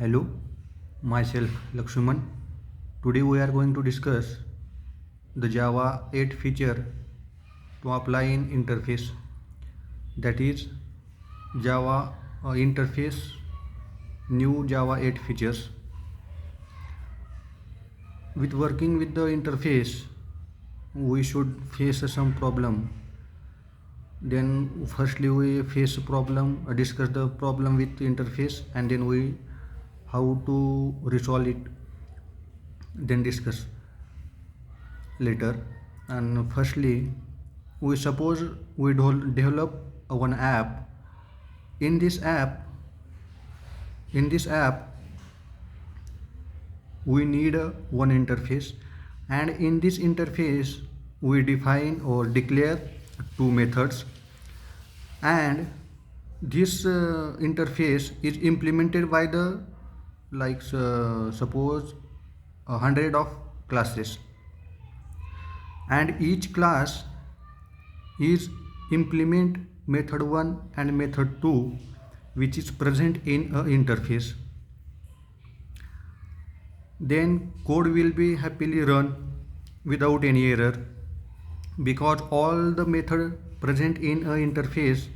Hello, myself Lakshman. Today we are going to discuss the Java 8 feature to apply in interface, that is Java interface new Java 8 features. With working with the interface, we should face some problem. Then firstly we face problem, discuss the problem with interface, and then we how to resolve it, then discuss later. And firstly, we suppose we develop one app. In this app, in this app, we need one interface, and in this interface, we define or declare two methods, and this interface is implemented by the suppose 100 of classes, and each class is implement method 1 and method 2 which is present in a interface. Then code will be happily run without any error, because all the method present in a interface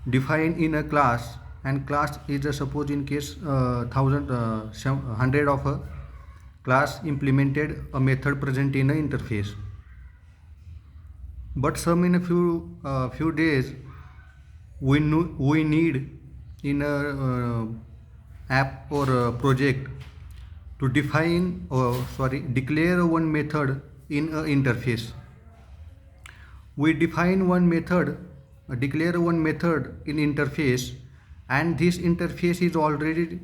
defined in a class, and class is suppose in case 100 of a class implemented a method present in a interface. But some in a few days we need in a app or a project to declare one method in a interface. We define one method, declare one method in interface, and this interface is already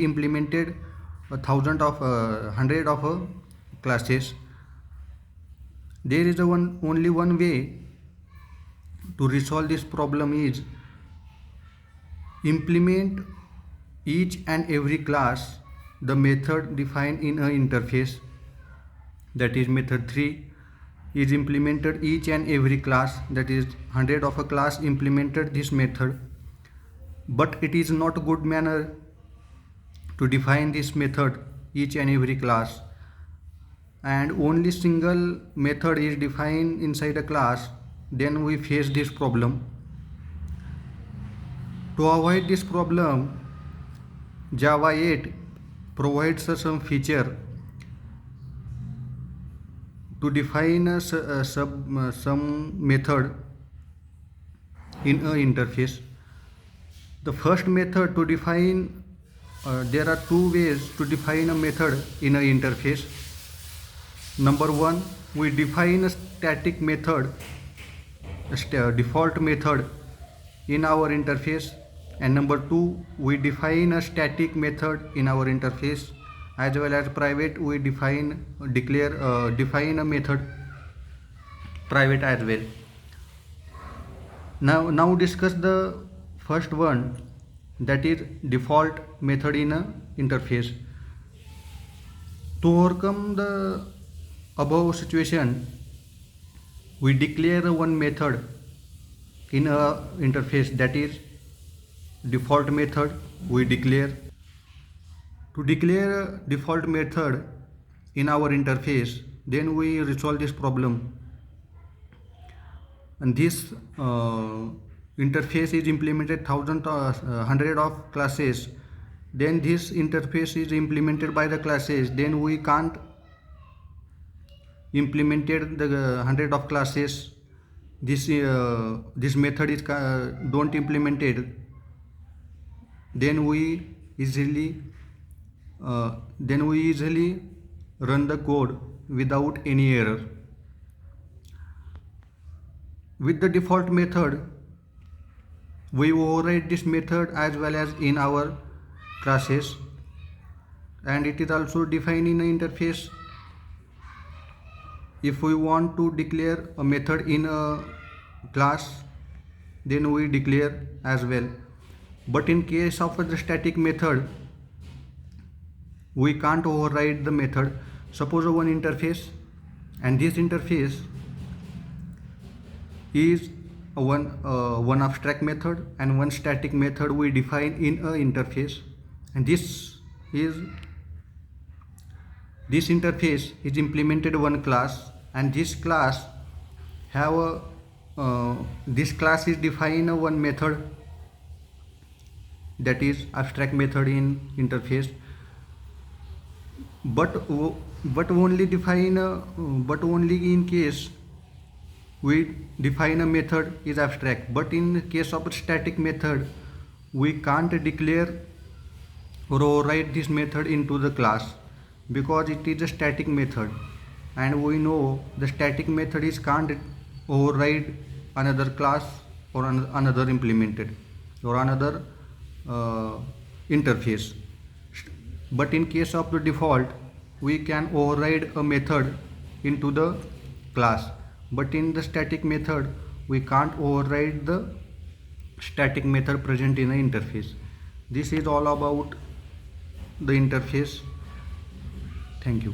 implemented hundred of classes. There is only one way to resolve this problem is implement each and every class the method defined in a interface, that is method 3 is implemented each and every class, that is 100 of a class implemented this method. But it is not a good manner to define this method each and every class, and only single method is defined inside a class, then we face this problem. To avoid this problem, Java 8 provides some feature to define some method in a interface. The first method to define, there are two ways to define a method in a interface. Number one, we define a static method, a default method in our interface, and number two, we define a static method in our interface, as well as private we define a method private as well. Now discuss the first one, that is default method in a interface. To overcome the above situation, we declare one method in a interface, that is default method we declare. To declare a default method in our interface, then we resolve this problem, and this interface is implemented hundred of classes. Then this interface is implemented by the classes, then we can't implemented the 100 of classes. This method is don't implemented, then we easily run the code without any error. With the default method, we override this method as well as in our classes, and it is also defined in an interface. If we want to declare a method in a class, then we declare as well. But in case of the static method, we can't override the method. Suppose one interface, and this interface is one abstract method and one static method we define in a interface, and this interface is implemented one class, and this class have a this class is define one method, that is abstract method in interface, but only in case we define a method is abstract. But in case of a static method, we can't declare or override this method into the class, because it is a static method, and we know the static method is can't override another class or another implemented or another interface. But in case of the default, we can override a method into the class, but in the static method we can't override the static method present in the interface. This is all about the interface. Thank you.